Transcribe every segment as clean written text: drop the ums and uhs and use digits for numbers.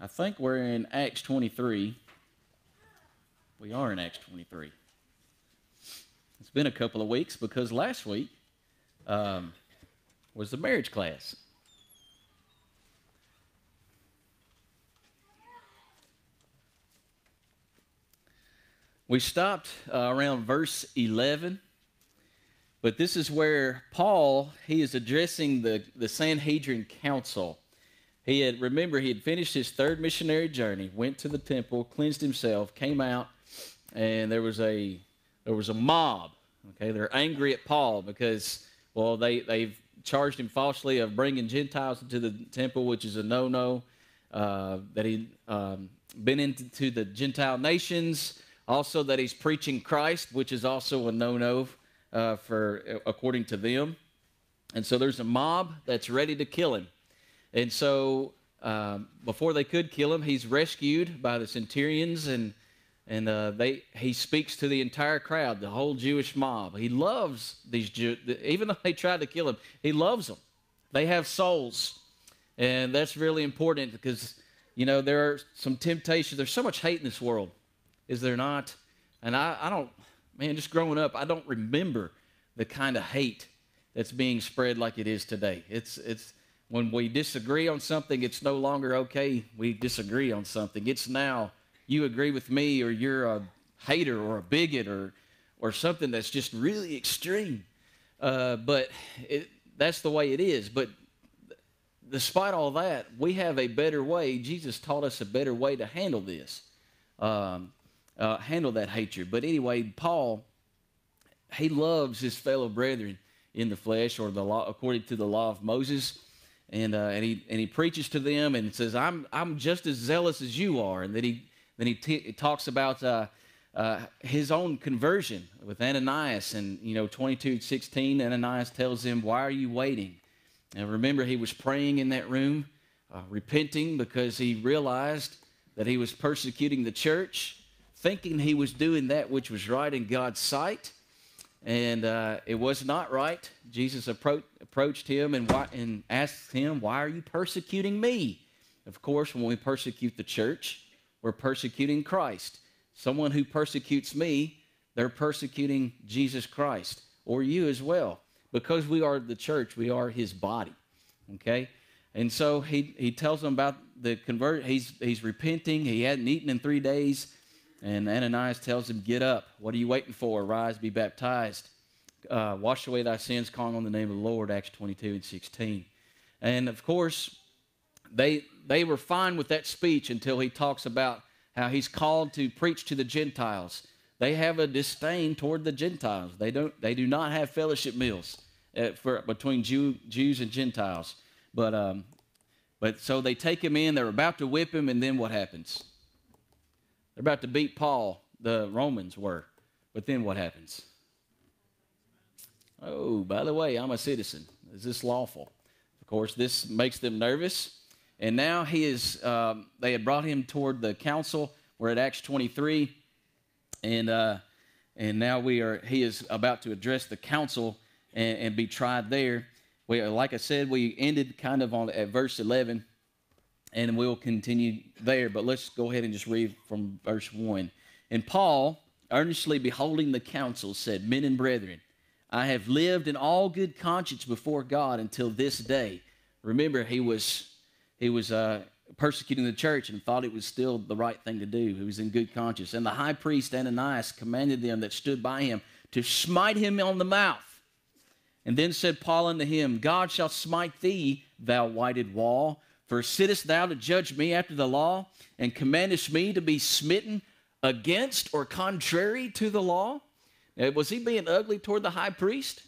I think we're in Acts 23. We are in Acts 23. It's been a couple of weeks because last week was the marriage class. We stopped around verse 11, but this is where Paul, he is addressing the Sanhedrin Council. He had finished his third missionary journey, went to the temple, cleansed himself, came out, and there was a mob. Okay, they're angry at Paul because, well, they've charged him falsely of bringing Gentiles into the temple, which is a no-no. That he been into the Gentile nations. Also, that he's preaching Christ, which is also a no-no according to them. And so there's a mob that's ready to kill him. And so before they could kill him, he's rescued by the centurions, and he speaks to the entire crowd, the whole Jewish mob. He loves these Jews. Even though they tried to kill him, he loves them. They have souls. And that's really important because, you know, there are some temptations. There's so much hate in this world. Is there not? And I don't, man, just growing up, I don't remember the kind of hate that's being spread like it is today. It's when we disagree on something, it's no longer okay, we disagree on something. It's now you agree with me or you're a hater or a bigot or something that's just really extreme. But that's the way it is. But despite all that, we have a better way. Jesus taught us a better way to handle this. Handle that hatred. But anyway, Paul, he loves his fellow brethren in the flesh, or the law, according to the law of Moses, and he preaches to them and says, "I'm just as zealous as you are." And then he talks about his own conversion with Ananias, and 22:16, Ananias tells him, "Why are you waiting?" And remember, he was praying in that room, repenting because he realized that he was persecuting the church, thinking he was doing that which was right in God's sight, and it was not right. Jesus approached him and asked him, "Why are you persecuting me?" Of course, when we persecute the church, we're persecuting Christ. Someone who persecutes me, they're persecuting Jesus Christ, or you as well. Because we are the church, we are his body, okay? And so he tells them about the convert. He's repenting. He hadn't eaten in 3 days. And Ananias tells him, "Get up. What are you waiting for? Rise, be baptized. Wash away thy sins, calling on the name of the Lord," Acts 22:16. And of course, they were fine with that speech until he talks about how he's called to preach to the Gentiles. They have a disdain toward the Gentiles. They do not have fellowship meals between Jews and Gentiles. But so they take him in. They're about to whip him, and then what happens? They're about to beat Paul. The Romans were. But then what happens? "Oh, by the way, I'm a citizen. Is this lawful?" Of course, this makes them nervous. And now they had brought him toward the council. We're at Acts 23. And now he is about to address the council and be tried there. Like I said, we ended kind of at verse 11. And we'll continue there, but let's go ahead and just read from verse 1. "And Paul, earnestly beholding the council, said, 'Men and brethren, I have lived in all good conscience before God until this day.'" Remember, he was persecuting the church and thought it was still the right thing to do. He was in good conscience. "And the high priest Ananias commanded them that stood by him to smite him on the mouth. And then said Paul unto him, God shall smite thee, thou whited wall. For sittest thou to judge me after the law, and commandest me to be smitten against or contrary to the law?" Now, was he being ugly toward the high priest?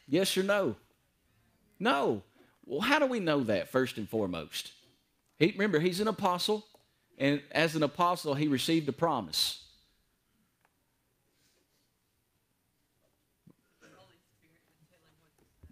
Yes or no? No. Well, how do we know that, first and foremost? Remember, he's an apostle, and as an apostle, he received a promise.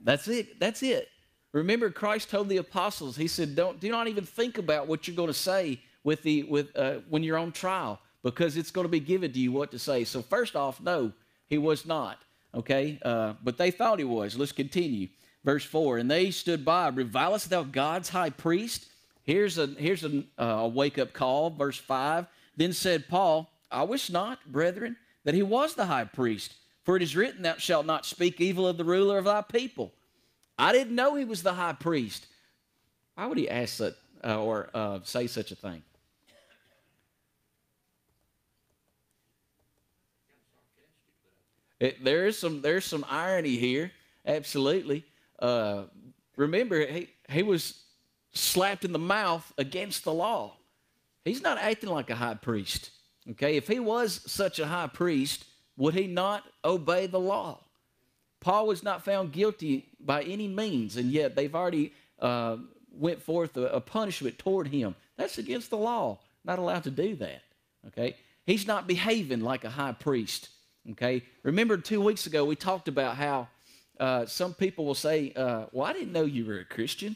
That's it. Remember, Christ told the apostles, he said, do not even think about what you're going to say when you're on trial, because it's going to be given to you what to say. So first off, no, he was not, okay? But they thought he was. Let's continue. Verse 4, and they stood by. Revilest thou God's high priest? Here's a wake-up call. Verse 5, then said Paul, I wish not, brethren, that he was the high priest. For it is written, thou shalt not speak evil of the ruler of thy people. I didn't know he was the high priest. Why would he ask that or say such a thing? There's some irony here, absolutely. Remember, he was slapped in the mouth against the law. He's not acting like a high priest. Okay, if he was such a high priest, would he not obey the law? Paul was not found guilty by any means, and yet they've already went forth a punishment toward him. That's against the law. Not allowed to do that. Okay, he's not behaving like a high priest. Okay, remember 2 weeks ago we talked about how some people will say, well, I didn't know you were a Christian.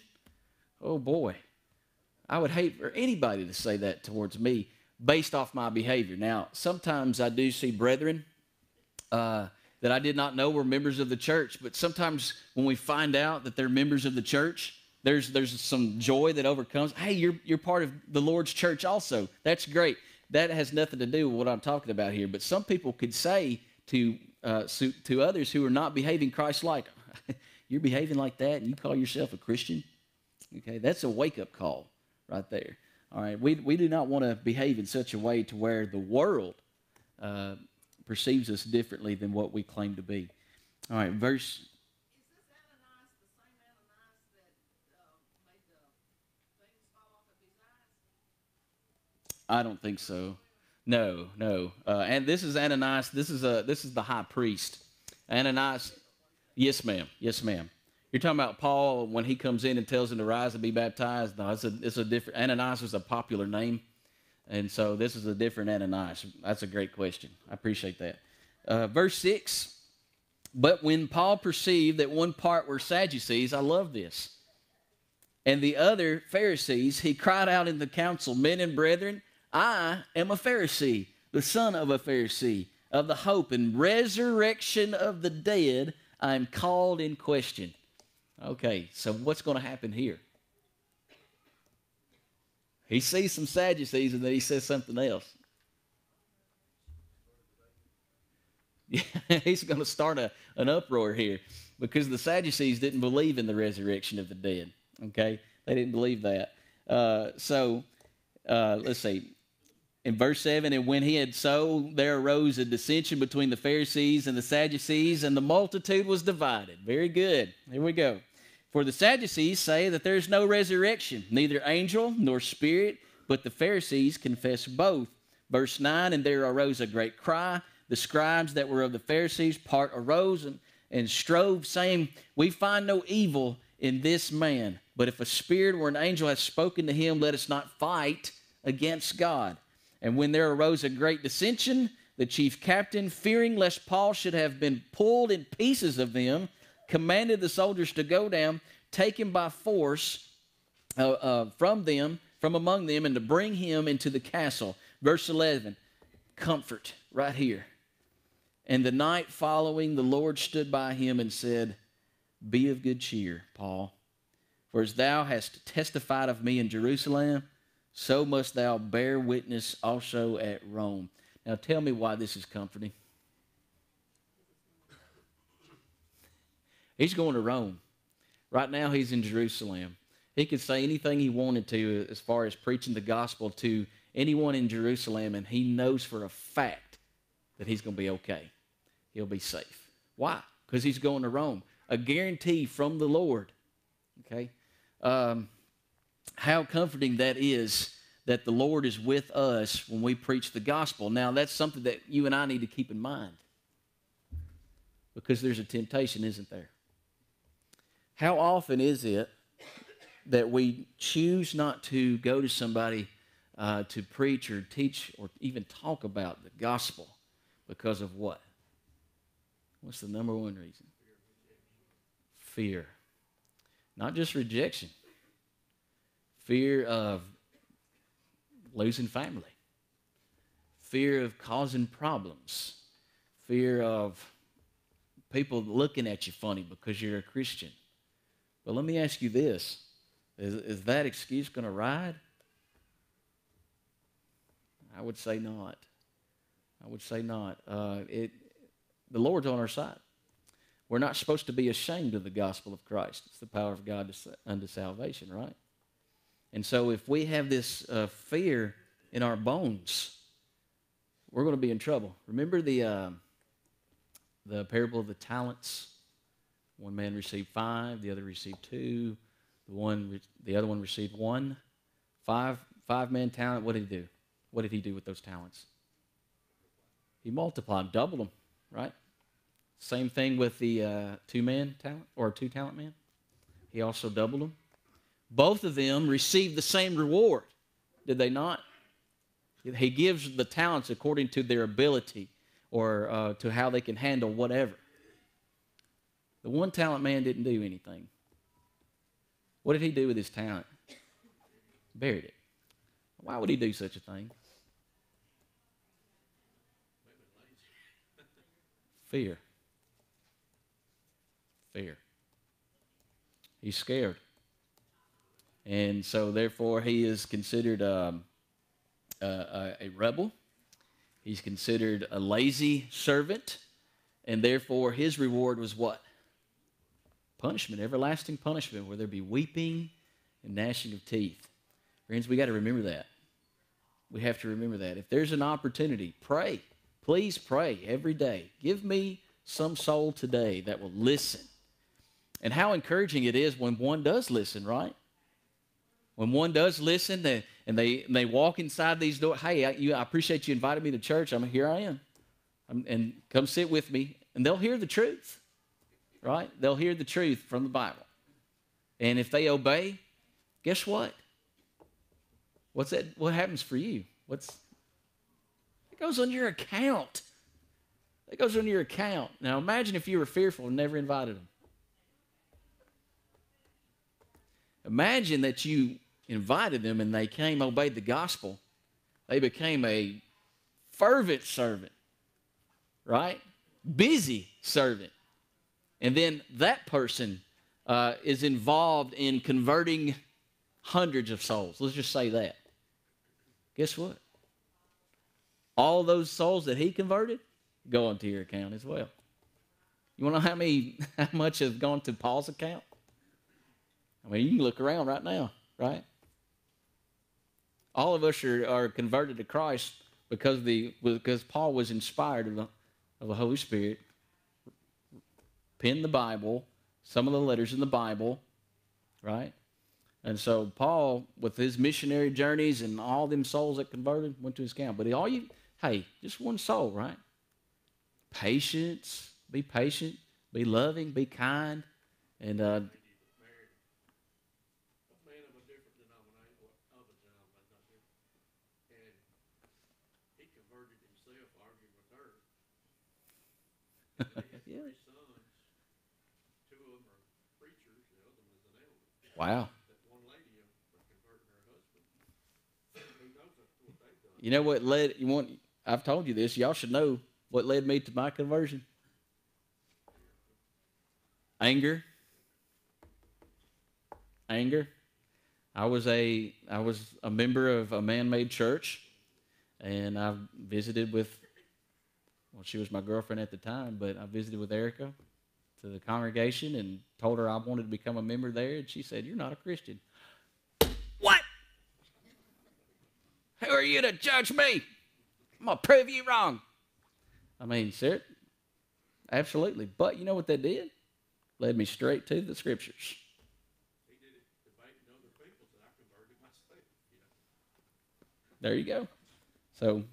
Oh boy, I would hate for anybody to say that towards me based off my behavior. Now, sometimes I do see brethren that I did not know were members of the church, but sometimes when we find out that they're members of the church, there's some joy that overcomes. Hey, you're part of the Lord's church also. That's great. That has nothing to do with what I'm talking about here. But some people could say to others who are not behaving Christ-like, you're behaving like that and you call yourself a Christian? Okay, that's a wake-up call right there. All right, we do not want to behave in such a way to where the world perceives us differently than what we claim to be. All right, verse... Is this Ananias the same Ananias that made the things fall off of his eyes? I don't think so. No. And this is Ananias. This is the high priest. Ananias, yes, ma'am. You're talking about Paul when he comes in and tells him to rise and be baptized. No, it's a different. Ananias was a popular name, and so this is a different Ananias. That's a great question. I appreciate that. Verse 6. But when Paul perceived that one part were Sadducees, I love this, and the other Pharisees, he cried out in the council, men and brethren, I am a Pharisee, the son of a Pharisee, of the hope and resurrection of the dead, I am called in question. Okay, so what's going to happen here? He sees some Sadducees and then he says something else. He's going to start an uproar here because the Sadducees didn't believe in the resurrection of the dead. Okay, they didn't believe that. Let's see. In verse 7, and when he had so, there arose a dissension between the Pharisees and the Sadducees, and the multitude was divided. Very good. Here we go. For the Sadducees say that there is no resurrection, neither angel nor spirit, but the Pharisees confess both. Verse 9, and there arose a great cry. The scribes that were of the Pharisees part arose and strove, saying, we find no evil in this man. But if a spirit or an angel has spoken to him, let us not fight against God. And when there arose a great dissension, the chief captain, fearing lest Paul should have been pulled in pieces of them, commanded the soldiers to go down, take him by force from among them, and to bring him into the castle. Verse 11, comfort right here. And the night following, the Lord stood by him and said, be of good cheer, Paul, for as thou hast testified of me in Jerusalem, so must thou bear witness also at Rome. Now tell me why this is comforting. He's going to Rome. Right now he's in Jerusalem. He could say anything he wanted to as far as preaching the gospel to anyone in Jerusalem, and he knows for a fact that he's going to be okay. He'll be safe. Why? Because he's going to Rome. A guarantee from the Lord. Okay? How comforting that is that the Lord is with us when we preach the gospel. Now, that's something that you and I need to keep in mind because there's a temptation, isn't there? How often is it that we choose not to go to somebody to preach or teach or even talk about the gospel because of what? What's the number one reason? Fear. Not just rejection. Fear of losing family. Fear of causing problems. Fear of people looking at you funny because you're a Christian. But let me ask you this. Is that excuse going to ride? I would say not. I would say not. The Lord's on our side. We're not supposed to be ashamed of the gospel of Christ. It's the power of God unto salvation, right? And so if we have this fear in our bones, we're going to be in trouble. Remember the parable of the talents? One man received 5, the other received 2, the other one received 1. 5-man talent. What did he do? What did he do with those talents? He multiplied them, doubled them, right? Same thing with the 2-man talent or 2-talent man. He also doubled them. Both of them received the same reward, did they not? He gives the talents according to their ability or to how they can handle whatever. The 1-talent man didn't do anything. What did he do with his talent? Buried it. Why would he do such a thing? Fear. Fear. He's scared. And so, therefore, he is considered a rebel. He's considered a lazy servant. And therefore, his reward was what? Punishment, everlasting punishment, where there be weeping and gnashing of teeth. Friends, we got to remember that. We have to remember that. If there's an opportunity, pray. Please pray every day. Give me some soul today that will listen. And how encouraging it is when one does listen, right? When one does listen and they walk inside these doors. Hey, I appreciate you inviting me to church. Here I am. And come sit with me. And they'll hear the truth, right? They'll hear the truth from the Bible. And if they obey, guess what? What's that? What happens for you? It goes on your account. It goes on your account. Now imagine if you were fearful and never invited them. Imagine that you invited them and they came, obeyed the gospel. They became a fervent servant, right? Busy servant. And then that person is involved in converting hundreds of souls. Let's just say that. Guess what? All those souls that he converted go onto your account as well. You want to know how much has gone to Paul's account? I mean, you can look around right now, right? All of us are converted to Christ because Paul was inspired of the Holy Spirit, penned the Bible, some of the letters in the Bible, right? And so Paul, with his missionary journeys and all them souls that converted, went to his account. But just one soul, right? Patience, be patient, be loving, be kind, and yeah. Wow. You know what I've told you this. Y'all should know what led me to my conversion. Anger. I was a member of a man-made church, and I visited with, she was my girlfriend at the time, but I visited with Erica to the congregation and told her I wanted to become a member there, and she said, "You're not a Christian." What? Who are you to judge me? I'm going to prove you wrong. I mean, sir, absolutely. But you know what that did? Led me straight to the Scriptures. He did it debating other people, so I converted myself. There you go. So,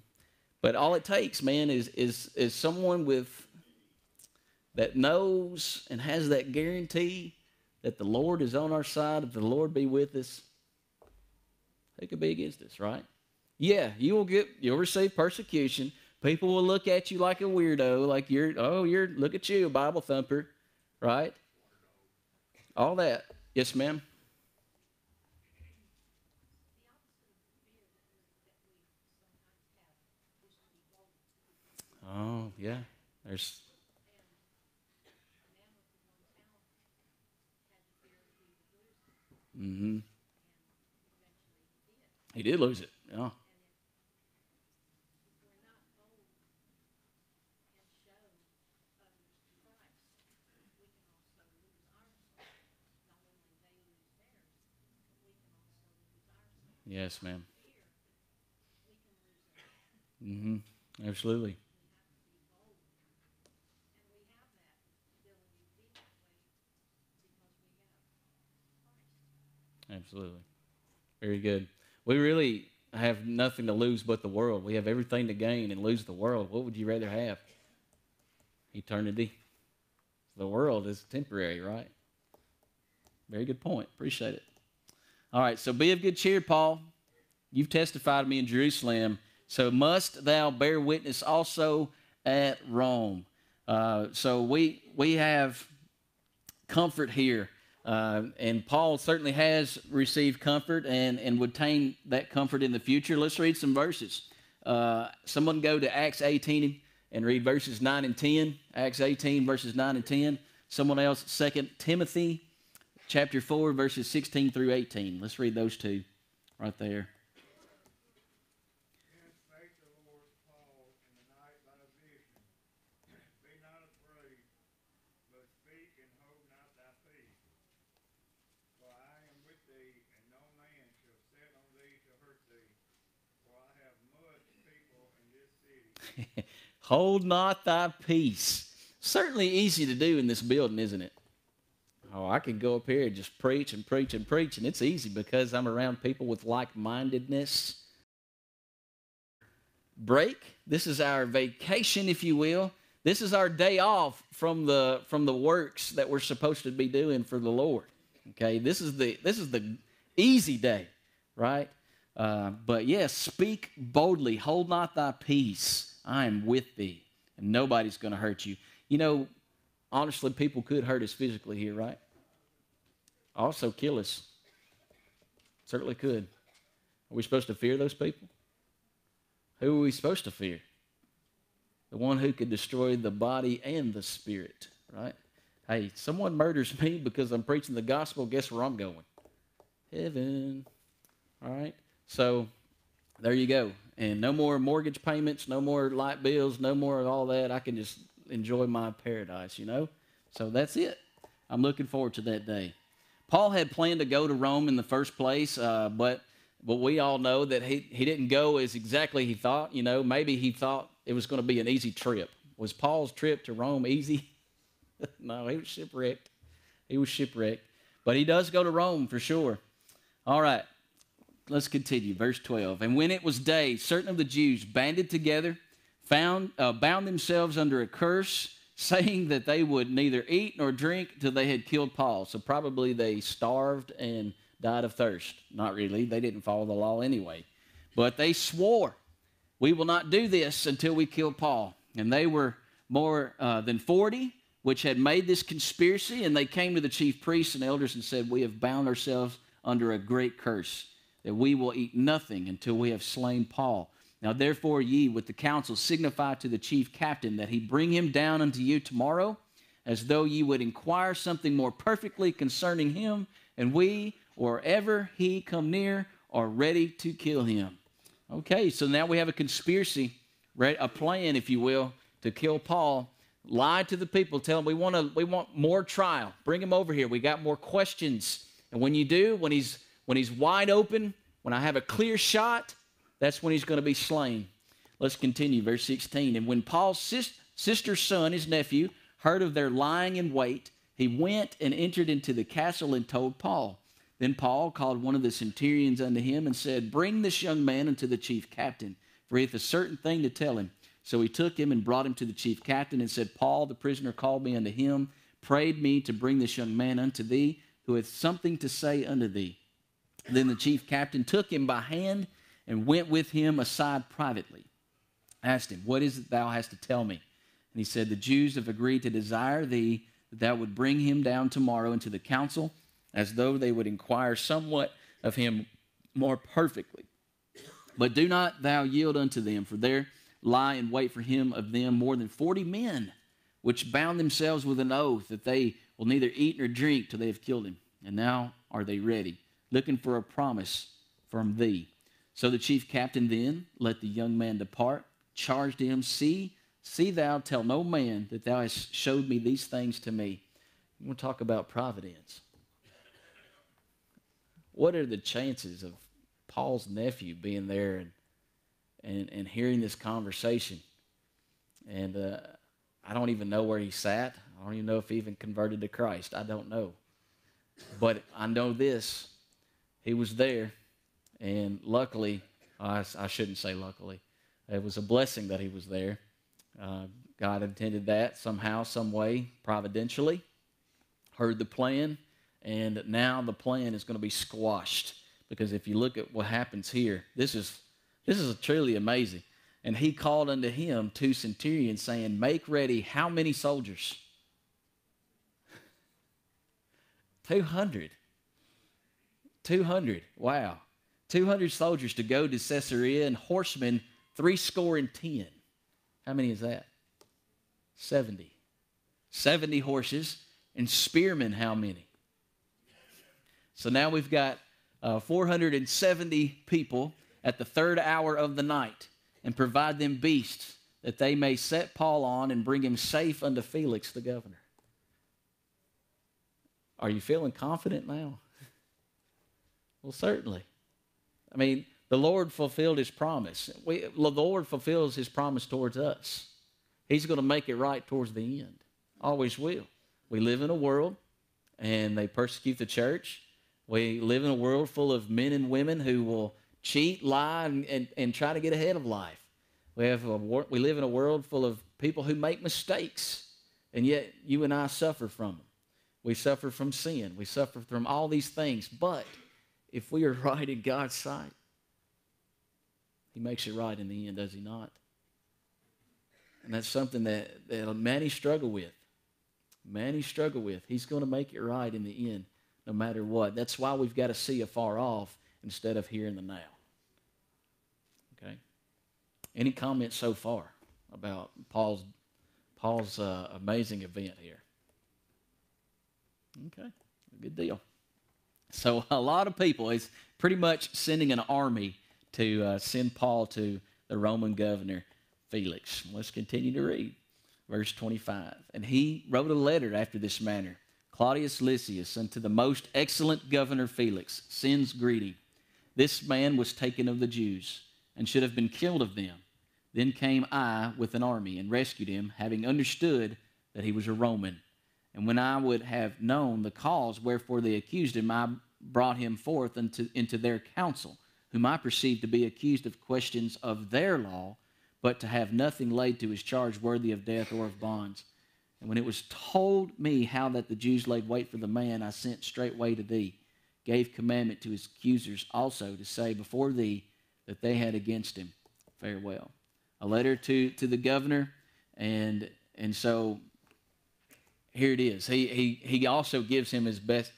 but all it takes, man, is someone that knows and has that guarantee that the Lord is on our side. If the Lord be with us, who could be against us, right? Yeah, you'll receive persecution. People will look at you like a weirdo, like look at you, a Bible thumper, right? All that. Yes, ma'am. Oh, yeah. There's Mm-hmm. He did lose it. Yeah. Yes, ma'am. Mm-hmm. Absolutely. Absolutely. Very good. We really have nothing to lose but the world. We have everything to gain and lose the world. What would you rather have? Eternity. The world is temporary, right? Very good point. Appreciate it. All right, so be of good cheer, Paul. You've testified to me in Jerusalem, so must thou bear witness also at Rome. So we have comfort here. And Paul certainly has received comfort and would attain that comfort in the future. Let's read some verses. Someone go to Acts 18 and read verses 9 and 10. Acts 18, verses 9 and 10. Someone else, 2 Timothy chapter 4, verses 16 through 18. Let's read those two right there. Hold not thy peace. Certainly easy to do in this building, isn't it? Oh, I could go up here and just preach and preach and preach, and it's easy because I'm around people with like-mindedness. Break. This is our vacation, if you will. This is our day off from the works that we're supposed to be doing for the Lord. Okay, this is the easy day, right? But yes, speak boldly. Hold not thy peace. I am with thee, and nobody's going to hurt you. You know, honestly, people could hurt us physically here, right? Also kill us. Certainly could. Are we supposed to fear those people? Who are we supposed to fear? The one who could destroy the body and the spirit, right? Hey, someone murders me because I'm preaching the gospel, guess where I'm going? Heaven. All right? So, there you go. And no more mortgage payments, no more light bills, no more of all that. I can just enjoy my paradise, you know? So that's it. I'm looking forward to that day. Paul had planned to go to Rome in the first place, but we all know that he didn't go as exactly he thought. You know, maybe he thought it was going to be an easy trip. Was Paul's trip to Rome easy? No, he was shipwrecked. He was shipwrecked. But he does go to Rome for sure. All right. Let's continue. Verse 12. And when it was day, certain of the Jews banded together, bound themselves under a curse, saying that they would neither eat nor drink till they had killed Paul. So probably they starved and died of thirst. Not really. They didn't follow the law anyway. But they swore, we will not do this until we kill Paul. And they were more than 40, which had made this conspiracy. And they came to the chief priests and elders and said, we have bound ourselves under a great curse, that we will eat nothing until we have slain Paul. Now therefore ye with the council signify to the chief captain that he bring him down unto you tomorrow, as though ye would inquire something more perfectly concerning him, and we, or ever he come near, are ready to kill him. Okay, so now we have a conspiracy, a plan, if you will, to kill Paul. Lie to the people, tell them we want more trial. Bring him over here. We got more questions. And when you do, when he's wide open, when I have a clear shot, that's when he's going to be slain. Let's continue, verse 16. And when Paul's sister's son, his nephew, heard of their lying in wait, he went and entered into the castle and told Paul. Then Paul called one of the centurions unto him and said, bring this young man unto the chief captain, for he hath a certain thing to tell him. So he took him and brought him to the chief captain and said, Paul, the prisoner, called me unto him, prayed me to bring this young man unto thee, who hath something to say unto thee. Then the chief captain took him by hand and went with him aside privately. Asked him, what is it thou hast to tell me? And he said, the Jews have agreed to desire thee that thou would bring him down tomorrow into the council, as though they would inquire somewhat of him more perfectly. But do not thou yield unto them, for there lie in wait for him of them more than 40 men, which bound themselves with an oath that they will neither eat nor drink till they have killed him. And now are they ready, looking for a promise from thee. So the chief captain then let the young man depart, charged him, See thou tell no man that thou hast showed me these things to me. We want to talk about providence. What are the chances of Paul's nephew being there and hearing this conversation? And I don't even know where he sat. I don't even know if he even converted to Christ. I don't know. But I know this. He was there. And luckily, I shouldn't say luckily, it was a blessing that he was there. God intended that somehow, some way, providentially. Heard the plan. And now the plan is going to be squashed. Because if you look at what happens here, this is truly amazing. And he called unto him 2 centurions, saying, Make ready how many soldiers? 200. 200. Wow. 200 soldiers to go to Caesarea, and horsemen 70. How many is that? 70. 70 horses. And spearmen, how many? So now we've got 470 people at the 3rd hour of the night, and provide them beasts, that they may set Paul on and bring him safe unto Felix the governor. Are you feeling confident now? Well, certainly. I mean, the Lord fulfilled his promise. The Lord fulfills his promise towards us. He's going to make it right towards the end. Always will. We live in a world, and they persecute the church. We live in a world full of men and women who will cheat, lie, and try to get ahead of life. We live in a world full of people who make mistakes, and yet you and I suffer from them. We suffer from sin. We suffer from all these things. But if we are right in God's sight, he makes it right in the end, does he not? And that's something that many struggle with. Many struggle with. He's going to make it right in the end, no matter what. That's why we've got to see afar off instead of here in the now. Okay? Any comments so far about Paul's amazing event here? Okay, good deal. So a lot of people is pretty much sending an army to send Paul to the Roman governor Felix. Let's continue to read. Verse 25. And he wrote a letter after this manner. Claudius Lysias, unto the most excellent governor Felix, sends greeting. This man was taken of the Jews, and should have been killed of them. Then came I with an army, and rescued him, having understood that he was a Roman. And when I would have known the cause wherefore they accused him, I brought him forth into their council, whom I perceived to be accused of questions of their law, but to have nothing laid to his charge worthy of death or of bonds. And when it was told me how that the Jews laid wait for the man, I sent straightway to thee, gave commandment to his accusers also to say before thee that they had against him farewell. A letter to the governor, and so here it is. He also gives him his best.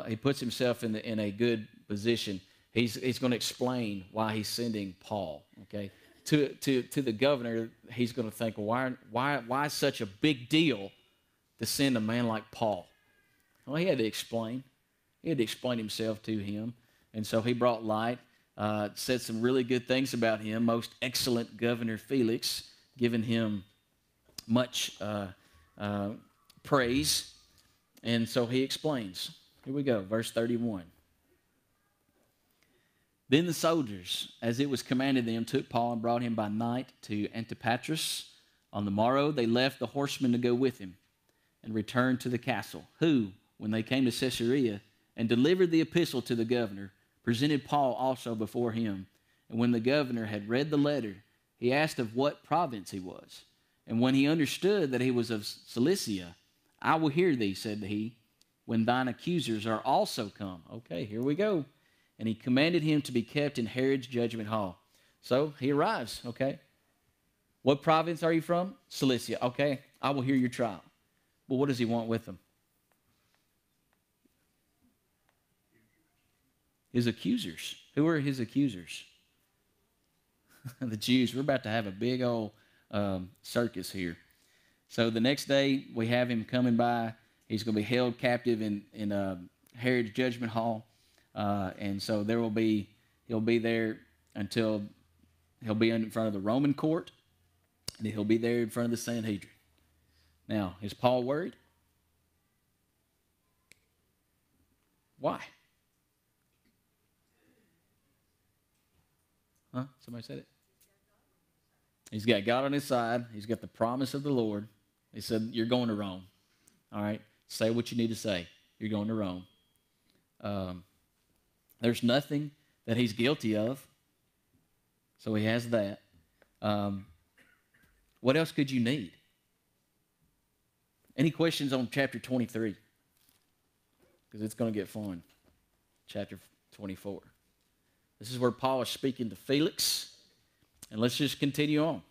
He puts himself in a good position. He's going to explain why he's sending Paul. Okay, to the governor, he's going to think, well, why such a big deal to send a man like Paul? Well, he had to explain. He had to explain himself to him, and so he brought light. Said some really good things about him. Most excellent governor Felix, giving him much praise. And so he explains. Here we go, verse 31. Then the soldiers, as it was commanded them, took Paul and brought him by night to Antipatris. On the morrow they left the horsemen to go with him, and returned to the castle, who, when they came to Caesarea and delivered the epistle to the governor, presented Paul also before him. And when the governor had read the letter, he asked of what province he was. And when he understood that he was of Cilicia, I will hear thee, said he, when thine accusers are also come. Okay, here we go. And he commanded him to be kept in Herod's judgment hall. So he arrives, okay. What province are you from? Cilicia. Okay, I will hear your trial. Well, what does he want with him? His accusers. Who are his accusers? The Jews. We're about to have a big old circus here. So the next day, we have him coming by. He's going to be held captive in Herod's judgment hall, and so he'll be there until he'll be in front of the Roman court, and he'll be there in front of the Sanhedrin. Now, is Paul worried? Why? Huh? Somebody said it? He's got God on his side. He's got the promise of the Lord. He said, you're going to Rome. All right? Say what you need to say. You're going to Rome. There's nothing that he's guilty of. So he has that. What else could you need? Any questions on chapter 23? Because it's going to get fun. Chapter 24. This is where Paul is speaking to Felix. And let's just continue on.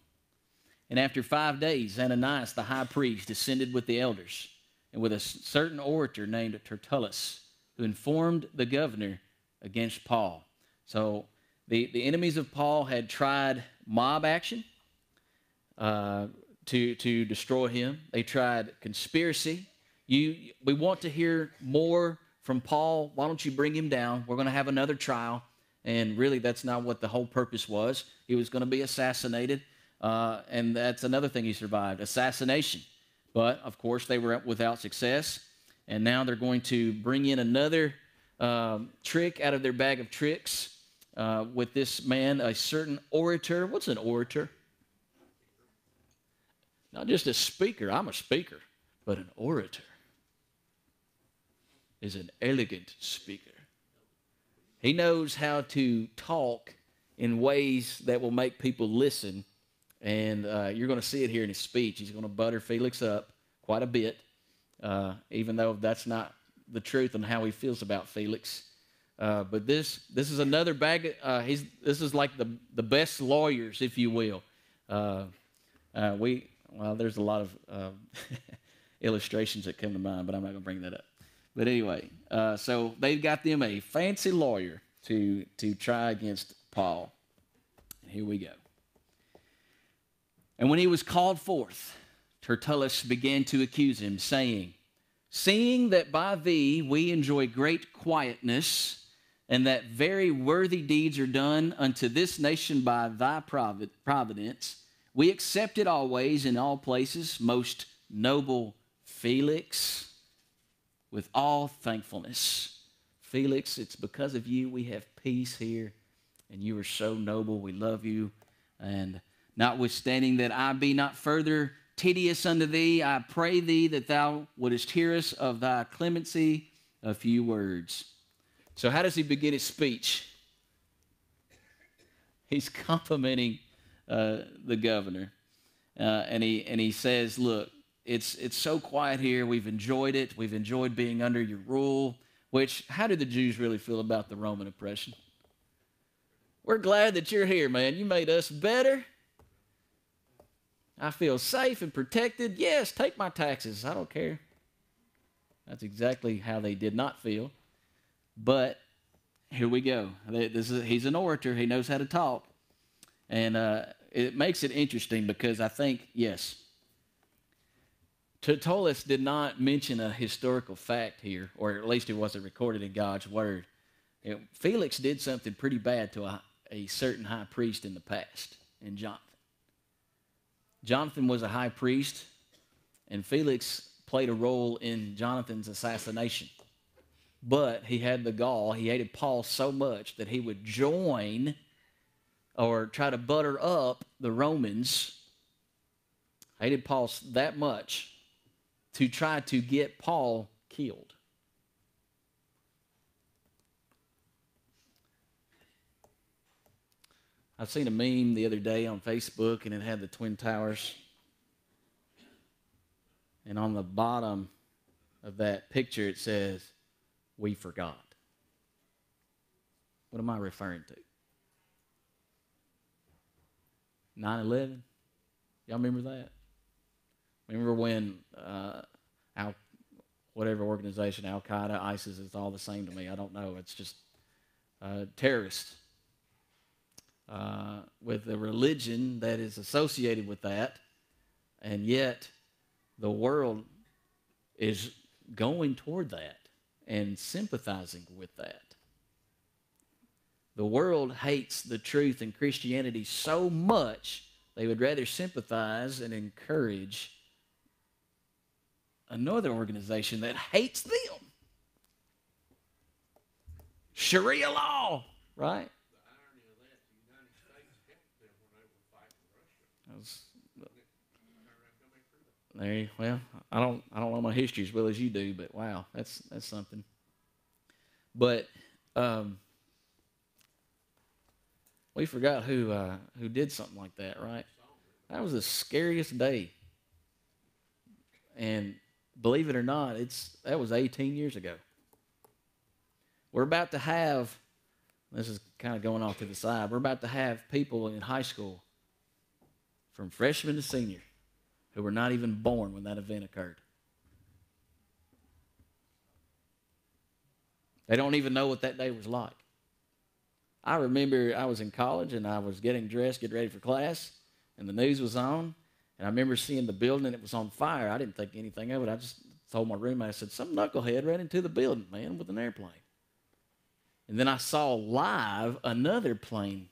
And after 5 days, Ananias, the high priest, descended with the elders and with a certain orator named Tertullus, who informed the governor against Paul. So the enemies of Paul had tried mob action to destroy him. They tried conspiracy. We want to hear more from Paul. Why don't you bring him down? We're going to have another trial. And really, that's not what the whole purpose was. He was going to be assassinated, and that's another thing he survived, assassination. But, of course, they were without success, and now they're going to bring in another trick out of their bag of tricks with this man, a certain orator. What's an orator? Not just a speaker. I'm a speaker, but an orator is an elegant speaker. He knows how to talk in ways that will make people listen, and you're going to see it here in his speech. He's going to butter Felix up quite a bit, even though that's not the truth on how he feels about Felix. But this is another bag. This is like the best lawyers, if you will. There's a lot of illustrations that come to mind, but I'm not going to bring that up. But anyway, so they've got them a fancy lawyer to try against Paul. Here we go. And when he was called forth, Tertullus began to accuse him, saying, seeing that by thee we enjoy great quietness, and that very worthy deeds are done unto this nation by thy providence, we accept it always in all places, most noble Felix, with all thankfulness. Felix, it's because of you we have peace here, and you are so noble. We love you. And notwithstanding that I be not further tedious unto thee, I pray thee that thou wouldest hear us of thy clemency a few words. So how does he begin his speech? He's complimenting the governor. And he says, look, it's so quiet here. We've enjoyed it. We've enjoyed being under your rule. Which, how do the Jews really feel about the Roman oppression? We're glad that you're here, man. You made us better. I feel safe and protected. Yes, take my taxes. I don't care. That's exactly how they did not feel. But here we go. He's an orator. He knows how to talk. And it makes it interesting because I think, yes, Tertullus did not mention a historical fact here, or at least it wasn't recorded in God's word. Felix did something pretty bad to a certain high priest in the past, in Jonathan. Jonathan was a high priest, and Felix played a role in Jonathan's assassination. But he had the gall. He hated Paul so much that he would join or try to butter up the Romans. Hated Paul that much to try to get Paul killed. I've seen a meme the other day on Facebook, and it had the Twin Towers. And on the bottom of that picture, it says, "We forgot." What am I referring to? 9/11? Y'all remember that? Remember when whatever organization, Al-Qaeda, ISIS, it's all the same to me. I don't know. It's just terrorists with a religion that is associated with that, and yet the world is going toward that. and sympathizing with that. The world hates the truth in Christianity so much, they would rather sympathize and encourage another organization that hates them. Sharia law, right? The irony of that, the United States helped them when they were fighting Russia. Well, I don't know my history as well as you do, but wow, that's something. But we forgot who did something like that, right? That was the scariest day. And believe it or not, that was 18 years ago. We're about to have, this is kind of going off to the side, we're about to have people in high school from freshman to senior who were not even born when that event occurred. They don't even know what that day was like. I remember I was in college and I was getting dressed, getting ready for class, and the news was on, and I remember seeing the building and it was on fire. I didn't think anything of it. I just told my roommate, I said, some knucklehead ran into the building, man, with an airplane. And then I saw live another plane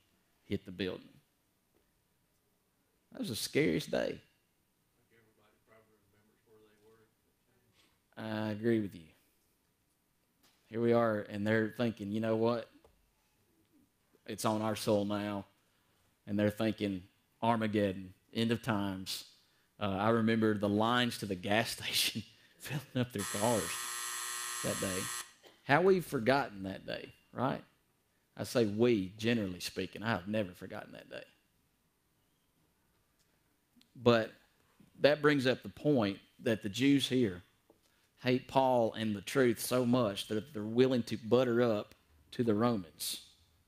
hit the building. That was the scariest day. I think everybody probably remembers where they were at the time. I agree with you. Here we are, and they're thinking, you know what? It's on our soul now. And they're thinking, Armageddon, end of times. I remember the lines to the gas station filling up their cars that day. How we've forgotten that day, right? I say we, generally speaking. I have never forgotten that day. But that brings up the point that the Jews here hate Paul and the truth so much that they're willing to butter up to the Romans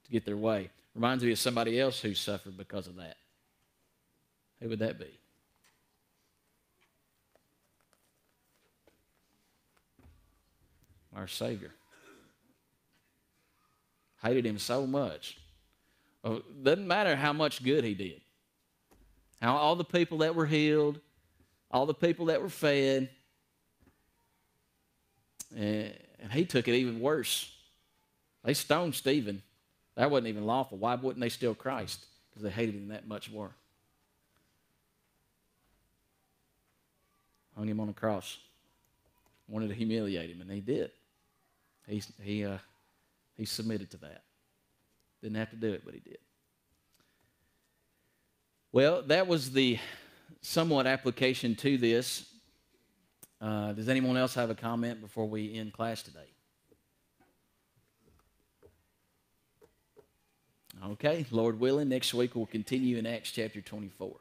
to get their way. Reminds me of somebody else who suffered because of that. Who would that be? Our Savior. Hated him so much. Doesn't matter how much good he did. How all the people that were healed, all the people that were fed, and he took it even worse. They stoned Stephen. That wasn't even lawful. Why wouldn't they steal Christ? Because they hated him that much more. Hung him on a cross. Wanted to humiliate him, and he did. He submitted to that. Didn't have to do it, but he did. Well, that was the somewhat application to this. Does anyone else have a comment before we end class today? Okay, Lord willing, next week we'll continue in Acts chapter 24.